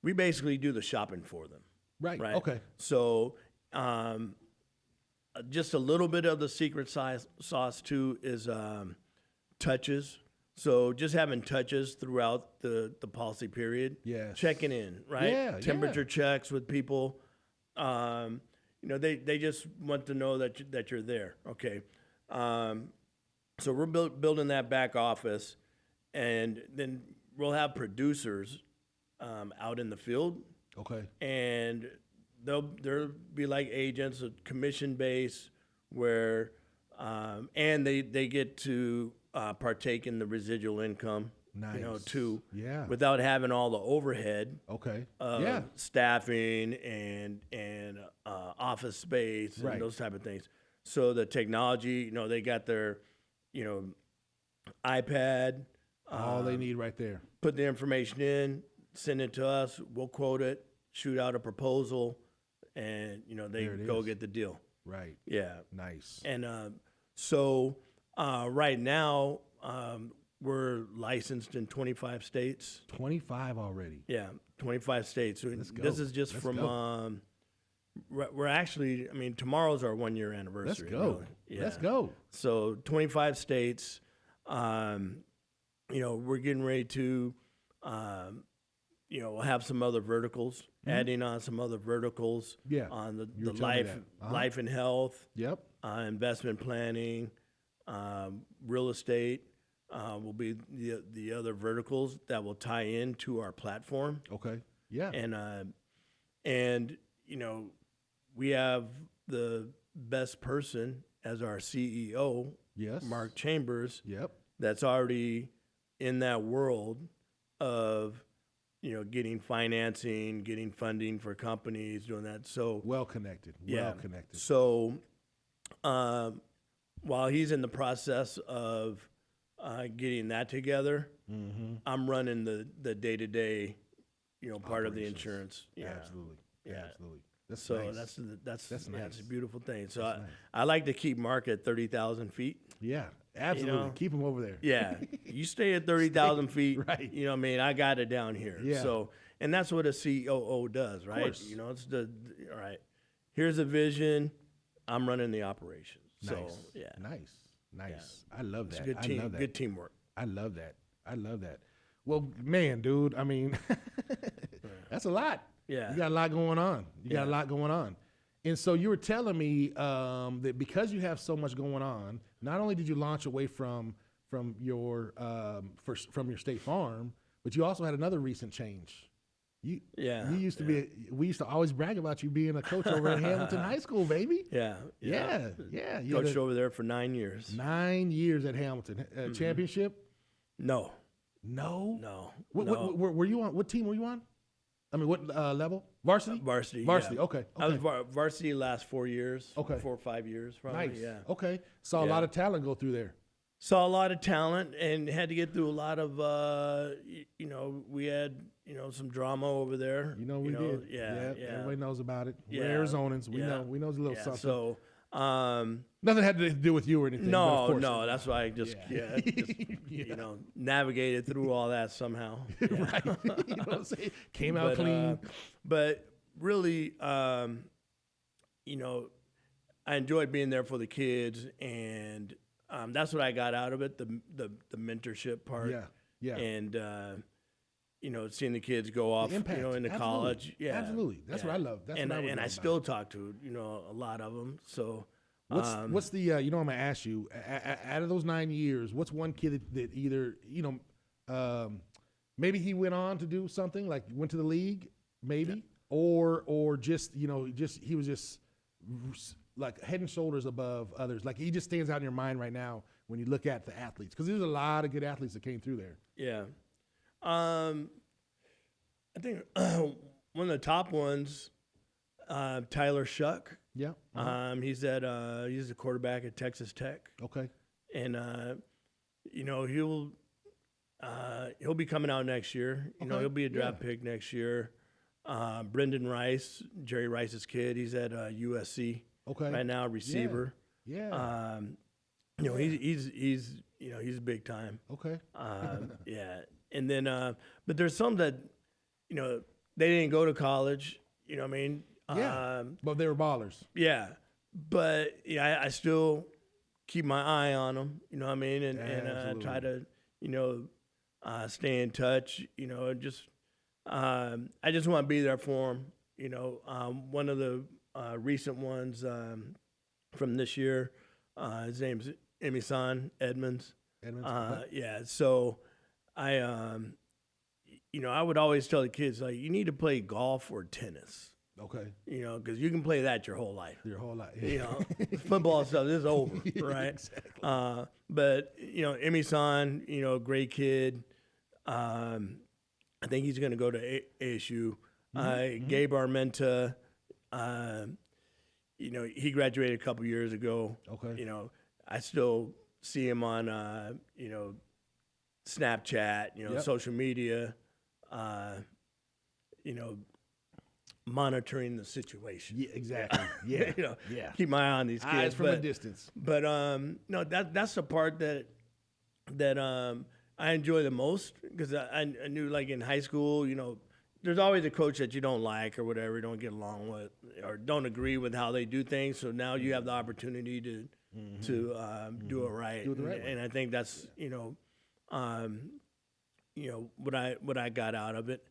we basically do the shopping for them. Right. Right. Okay. So just a little bit of the secret sauce too is touches. So just having touches throughout the policy period. Yes. Checking in, right? Yeah. Temperature checks with people. They just want to know that you're there. Okay. So we're building that back office, and then we'll have producers out in the field, Okay. and they'll be like agents, a commission base, where and they get to partake in the residual income. Nice. Too. Yeah. Without having all the overhead. Okay. Of staffing and office space and Right. those type of things. So the technology, they got their, iPad. All they need right there. Put the information in, send it to us. We'll quote it, shoot out a proposal, and they There it go is. get the deal. Right. Yeah. Nice. And so right now we're licensed in 25 states. 25 already. Yeah, 25 states. So Let's go. this is just Let's from. go. We're actually. tomorrow's our 1 year anniversary. Let's go. Really. Yeah. Let's go. So 25 states. We're getting ready to, have some other verticals, adding on some other verticals. Yeah, On the you were telling me life, that. life and health, Yep. investment planning, real estate. Will be the other verticals that will tie into our platform. Okay. Yeah. And we have the best person as our CEO, Yes. Mark Chambers, Yep. that's already in that world of, getting financing, getting funding for companies, doing that. So Well connected. yeah. Well connected. So while he's in the process of getting that together, I'm running the day-to-day, part of the Operations. insurance. Yeah. Absolutely. Yeah. Absolutely. That's So nice. that's nice. it's a beautiful thing. So That's nice. I like to keep Mark at 30,000 feet. Yeah. Absolutely. know? Keep him over there. Yeah, you stay at 30,000 feet. Right. You know what I mean? I got it down here. Yeah. So, and that's what a COO does, right? course. It's all right. Here's a vision. I'm running the operations. Nice. So, yeah. Nice. I love that. It's a good I team. love that. Good teamwork. I love that. Well, man, dude, I mean, that's a lot. Yeah. You got a lot going on. And so you were telling me that because you have so much going on, not only did you launch away from your State Farm, but you also had another recent change. You used to be. We used to always brag about you being a coach over at Hamilton High School, baby. Yeah. You Coached over there for 9 years. 9 years at Hamilton. Championship? No. What were you on? What team were you on? I mean, what level? Varsity? Varsity. Varsity. Yeah. Okay. I was varsity last 4 years. Okay. 4 or 5 years, probably. Nice. Yeah. Okay. Saw a lot of talent go through there. Saw a lot of talent and had to get through a lot of, we had, some drama over there. We did. Yeah. Everybody knows about it. Yeah. We're Arizonans. We know it's a little something. So, nothing had to do with you or anything. but of course. no, that's why I just, navigated through all that somehow. Yeah. Right. You know what I'm saying? Came out clean. But really, I enjoyed being there for the kids, and that's what I got out of it, the mentorship part. Yeah. And seeing the kids go off, into Absolutely. college. Yeah, Absolutely. That's what I love. That's and what I and I still talk to a lot of them. So what's the I'm gonna ask you, out of those 9 years, what's one kid that either maybe he went on to do something, like went to the league, maybe, or just he was just like head and shoulders above others, like he just stands out in your mind right now when you look at the athletes, because there's a lot of good athletes that came through there. Yeah. I think one of the top ones, Tyler Shuck. Yeah. He's a quarterback at Texas Tech. Okay. And he'll be coming out next year. He'll be a draft pick next year. Brendan Rice, Jerry Rice's kid, he's at USC right now, receiver. Yeah. He's big time. Okay. Yeah. And then, but there's some that, they didn't go to college. You know what I mean? Yeah. But they were ballers. Yeah. But I still keep my eye on them. You know what I mean? And try to, stay in touch. I just want to be there for them. One of the recent ones from this year, his name's Emisan Edmonds. Yeah. So I would always tell the kids, like, you need to play golf or tennis. Okay. Because you can play that your whole life. Football stuff is over, right? Exactly. But Emi-san, great kid. I think he's going to go to ASU. Gabe Armenta, he graduated a couple years ago. Okay. I still see him on, Snapchat, social media, monitoring the situation. Yeah, exactly. Yeah. Keep my eye on these kids. Eyes from a distance. But no, that's the part that I enjoy the most, because I knew, like, in high school, there's always a coach that you don't like or whatever, don't get along with, or don't agree with how they do things. So now you have the opportunity to do it right. Do it the right way. And I think that's what I got out of it.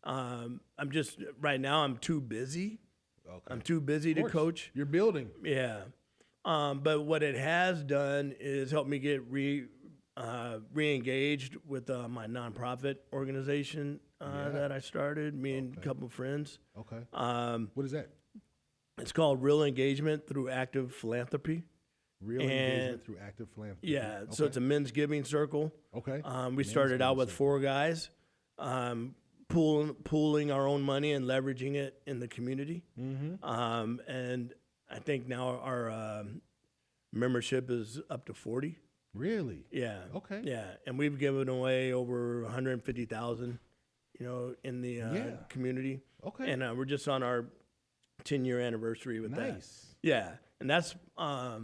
I'm just right now I'm too busy. Okay. I'm too busy to coach. You're building. Yeah. But what it has done is helped me get re-engaged with my nonprofit organization that I started, me and a couple of friends. Okay. What is that? It's called Real Engagement Through Active Philanthropy. Real engagement through active philanthropy. Yeah, Okay. so it's a men's giving circle. Okay. We started out with 4 guys, pooling our own money and leveraging it in the community. And I think now our membership is up to 40. Really? Yeah. Okay. Yeah, and we've given away over 150,000, in the community. Okay. And we're just on our 10-year anniversary with that. Nice. Yeah, and that's I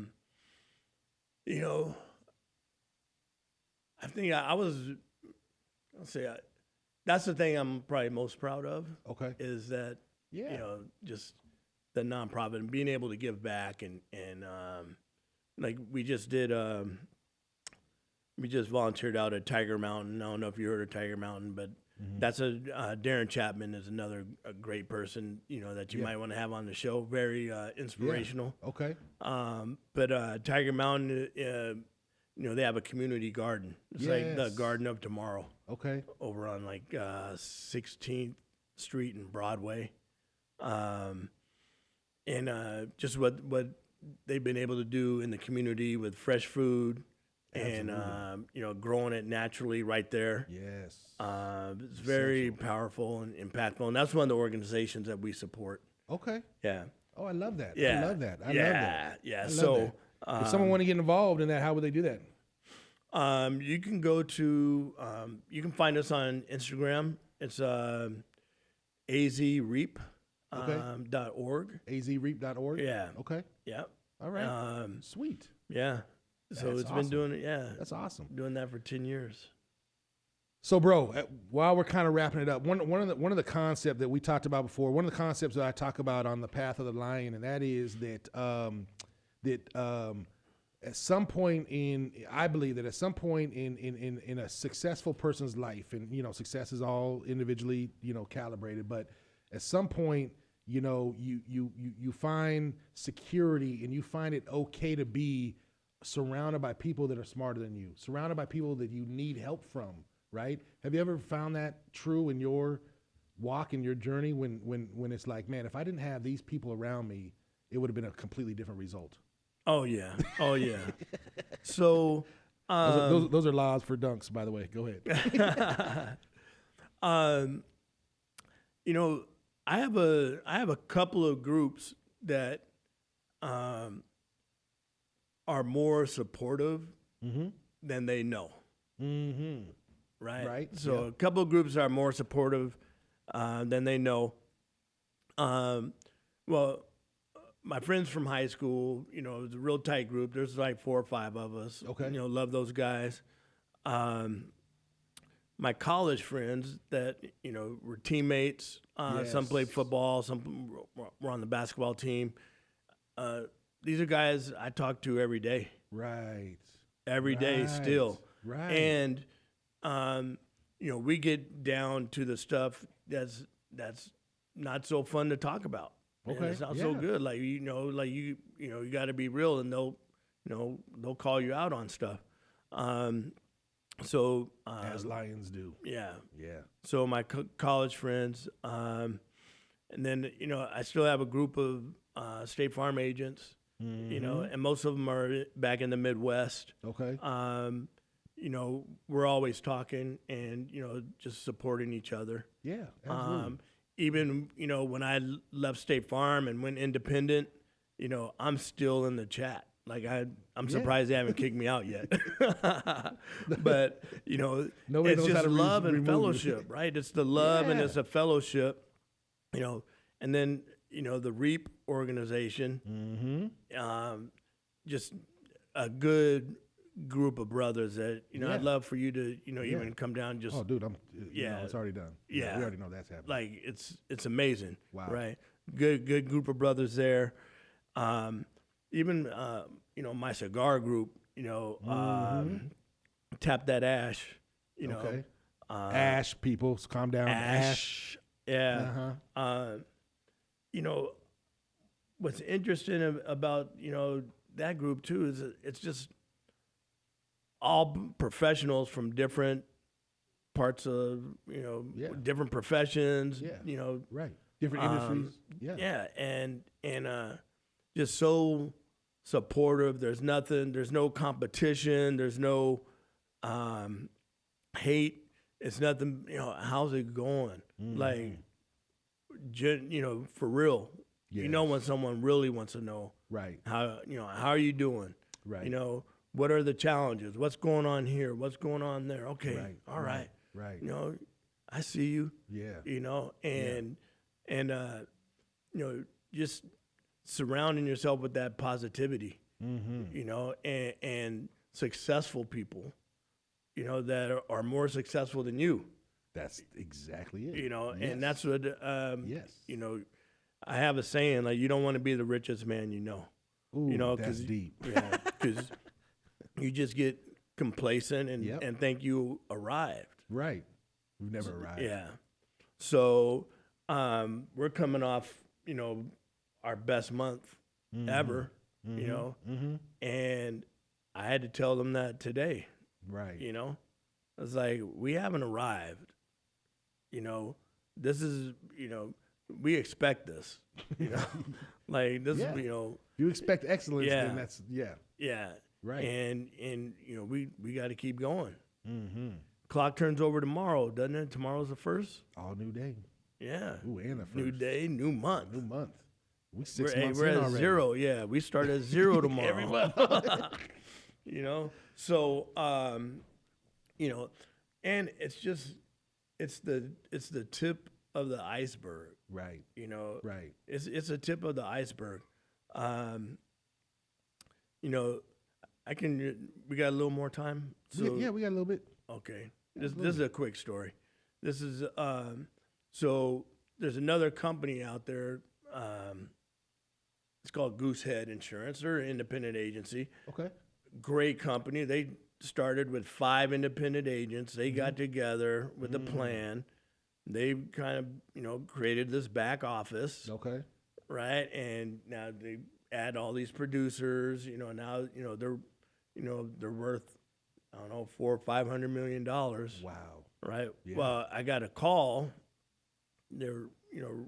think that's the thing I'm probably most proud of. Okay. Is that Yeah. just the nonprofit and being able to give back and like we just did. We just volunteered out at Tiger Mountain. I don't know if you heard of Tiger Mountain, but that's Darren Chapman is another a great person that you might want to have on the show. Very inspirational. Yeah. Okay. But Tiger Mountain, they have a community garden. It's like the Garden of Tomorrow. Okay. Over on like 16th Street and Broadway, and just what they've been able to do in the community with fresh food. Absolutely. And growing it naturally right there. Yes. It's very powerful and impactful, and that's one of the organizations that we support. Okay. Yeah. Oh, I love that. Yeah. I love that. I love that. Yeah. I love So, that. If someone want to get involved in that, how would they do that? you can go to you can find us on Instagram. It's azreap. .org. azreap.org? Yeah. Okay. Yeah. All right. Sweet. Yeah. So That's it's awesome. been doing it. Yeah. That's awesome. Doing that for 10 years. So, bro, while we're kind of wrapping it up, one of the concepts that we talked about before, one of the concepts that I talk about on the Path of the Lion, and that is that at some point I believe that at some point in a successful person's life, and success is all individually calibrated, but at some point you find security and you find it okay to be surrounded by people that are smarter than you, surrounded by people that you need help from, right? Have you ever found that true in your walk, in your journey, when it's like, man, if I didn't have these people around me, it would have been a completely different result? Oh yeah. So those are laws for dunks, by the way. Go ahead. I have a couple of groups that are more supportive than they know. Mm-hmm. Right. So a couple of groups are more supportive than they know. Well, my friends from high school, it was a real tight group. There's like 4 or 5 of us. Okay. Love those guys. My college friends that, were teammates. Some played football, some were on the basketball team. These are guys I talk to every day. Right. Every day still. Right. And, we get down to the stuff that's not so fun to talk about. Okay. And it's not so good. Like, you got to be real, and they'll call you out on stuff. So as lions do. Yeah. Yeah. So my college friends, and then I still have a group of State Farm agents. And most of them are back in the Midwest. Okay. We're always talking and just supporting each other. Yeah. Absolutely. Even when I left State Farm and went independent, I'm still in the chat. Like I'm surprised they haven't kicked me out yet. But it's just love and fellowship, right? It's the love and it's a fellowship, and then the REAP organization, just a good group of brothers that I'd love for you to even come down and just. Oh, dude, it's already done. Yeah, we already know that's happening. Like it's amazing. Wow. Right. Good group of brothers there. Even my cigar group, Tap That Ash, Okay. Ash, people, calm down. Ash. Yeah. What's interesting about that group too is it's just all professionals from different parts of different professions. Yeah. Right. Different industries. Yeah. Yeah, and just so supportive. There's nothing. There's no competition. There's no hate. It's nothing. How's it going? Like, for real. Yes. When someone really wants to know, Right. how are you doing? Right. What are the challenges? What's going on here? What's going on there? Okay. Right. All right. Right. I see you. Yeah. Just surrounding yourself with that positivity, and successful people, that are more successful than you, That's exactly it. and Yes. that's what, Yes. I have a saying, like, you don't want to be the richest man you know. Ooh, that's deep. Yeah, because you just get complacent and, Yep. and think you arrived. Right. We've never arrived. Yeah. So we're coming off, our best month ever, and I had to tell them that today. Right. It's like, we haven't arrived. This is, we expect this. Like, this Yeah. is, You expect excellence, Yeah. then that's, yeah. Right. And we got to keep going. Mm-hmm. Clock turns over tomorrow, doesn't it? Tomorrow's the first. All new day. Yeah. Ooh, and the first. New day, new month. New month. We 6 We're months at in already. 0. Yeah, we start at 0 tomorrow. Every month. So and it's the tip of the iceberg. Right. Right. It's a tip of the iceberg. We got a little more time. So Yeah, we got a little bit. okay. This is a quick story. This is so there's another company out there. It's called Goosehead Insurance. They're an independent agency. Okay. Great company. They started with 5 independent agents. They got together with a plan. They kind of, created this back office, Okay. right? And now they add all these producers. Now they're worth, I don't know, $400 or $500 million. Wow. Right. Yeah. Well, I got a call. They're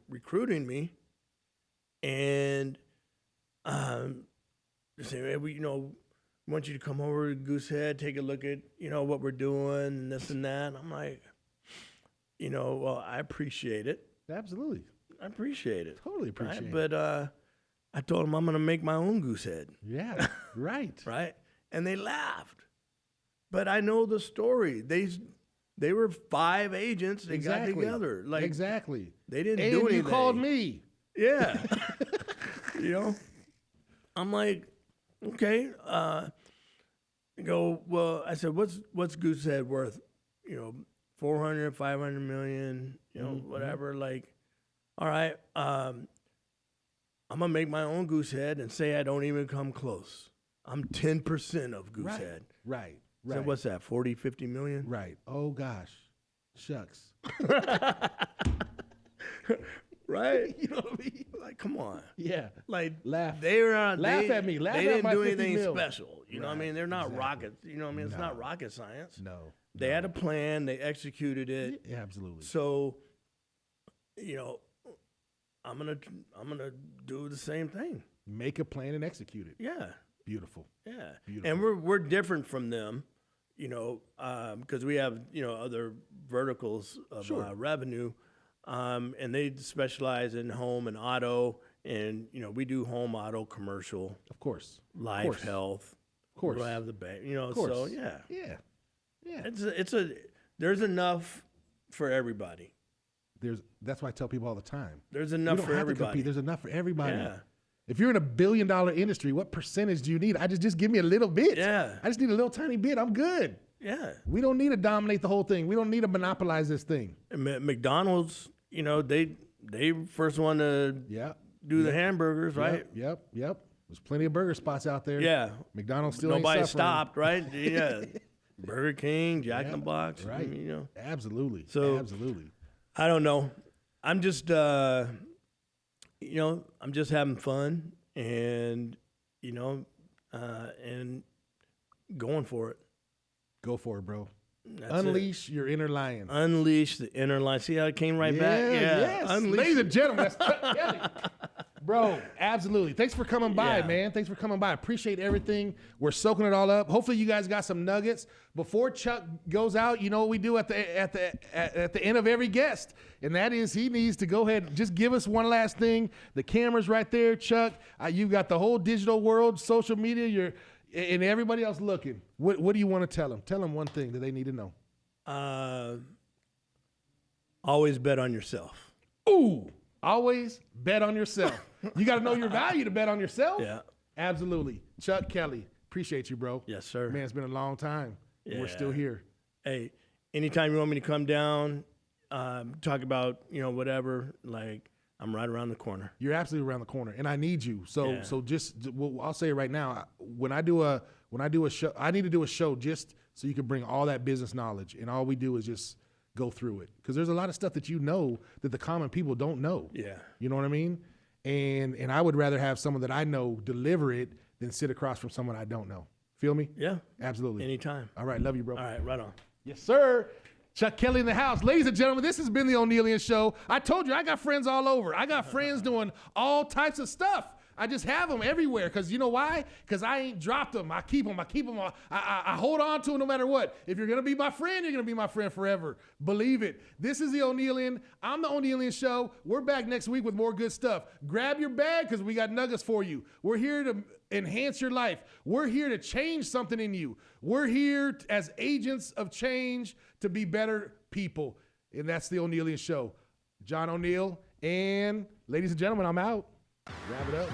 recruiting me, and they say, hey, we want you to come over to Goosehead, take a look at what we're doing and this and that. And I'm like, well, I appreciate it. Absolutely. I appreciate it. Totally appreciate it. But I told them I'm going to make my own Goosehead. Yeah. Right. Right. And they laughed. But I know the story. They were 5 agents. They got together. Like, exactly. They didn't And do anything. you called me. Yeah. I'm like, okay. Well, I said, what's Goosehead worth? 400, 500 million, whatever. Like, all right, I'm going to make my own Goosehead and say I don't even come close. I'm 10% of Goosehead. Right. So what's that, 40, 50 million? Right. Oh, gosh. Shucks. Right? You know what I mean? Like, come on. Yeah. Like, Laugh. they were on. Laugh at me. Laugh they at didn't my do 50 anything mil. special. You know what I mean? They're not rocket. You know what I mean? It's not rocket science. No. They had a plan. They executed it. Yeah, absolutely. So, I'm gonna do the same thing. Make a plan and execute it. Yeah. Beautiful. Yeah. Beautiful. And we're different from them, because we have other verticals of revenue, and they specialize in home and auto, and we do home, auto, commercial, Of course. life, health. Of course. We'll have the bank. Of course. So yeah. Yeah. Yeah. There's enough for everybody. That's why I tell people all the time. There's You enough don't for have to everybody. compete. There's enough for everybody. Yeah. If you're in $1 billion industry, what percentage do you need? I just give me a little bit. Yeah. I just need a little tiny bit. I'm good. Yeah. We don't need to dominate the whole thing. We don't need to monopolize this thing. And McDonald's, they first one to do the hamburgers, right? Yep. There's plenty of burger spots out there. Yeah. McDonald's still Nobody ain't suffering. stopped, right? Yeah. Burger King, Jack in the Box. Right. Absolutely. So- Absolutely. I don't know. I'm just, I'm just having fun and, and going for it. Go for it, bro. That's Unleash your inner lion. Unleash the inner lion. See how it came right back? Yeah. Yes. Unleash. Ladies and gentlemen, that's Chuck Kelly. Bro, absolutely. Thanks for coming by, man. Thanks for coming by. Appreciate everything. We're soaking it all up. Hopefully you guys got some nuggets. Before Chuck goes out, you know what we do at the end of every guest, and that is he needs to go ahead and just give us one last thing. The camera's right there, Chuck. You've got the whole digital world, social media, and everybody else looking. What do you want to tell them? Tell them one thing that they need to know. Always bet on yourself. Ooh, always bet on yourself. You got to know your value to bet on yourself. Yeah. Absolutely. Chuck Kelly, appreciate you, bro. Yes, sir. Man, it's been a long time. Yeah. We're still here. Hey, anytime you want me to come down, talk about, whatever, like, I'm right around the corner. You're absolutely around the corner, and I need you. So I'll say it right now. When I do a show, I need to do a show just so you can bring all that business knowledge, and all we do is just go through it, because there's a lot of stuff that you know that the common people don't know. Yeah. You know what I mean? And I would rather have someone that I know deliver it than sit across from someone I don't know. Feel me? Yeah. Absolutely. Anytime. All right. Love you, bro. All right. Right on. Yes, sir. Chuck Kelly in the house. Ladies and gentlemen, this has been the Onealien Show. I told you, I got friends all over. I got friends doing all types of stuff. I just have them everywhere, because you know why? Because I ain't dropped them. I keep them. I hold on to them no matter what. If you're going to be my friend, you're going to be my friend forever. Believe it. This is the Onealien. I'm the Onealien Show. We're back next week with more good stuff. Grab your bag, because we got nuggets for you. We're here to enhance your life. We're here to change something in you. We're here as agents of change to be better people. And that's the Onealien Show. John O'Neill, and ladies and gentlemen, I'm out. Wrap it up.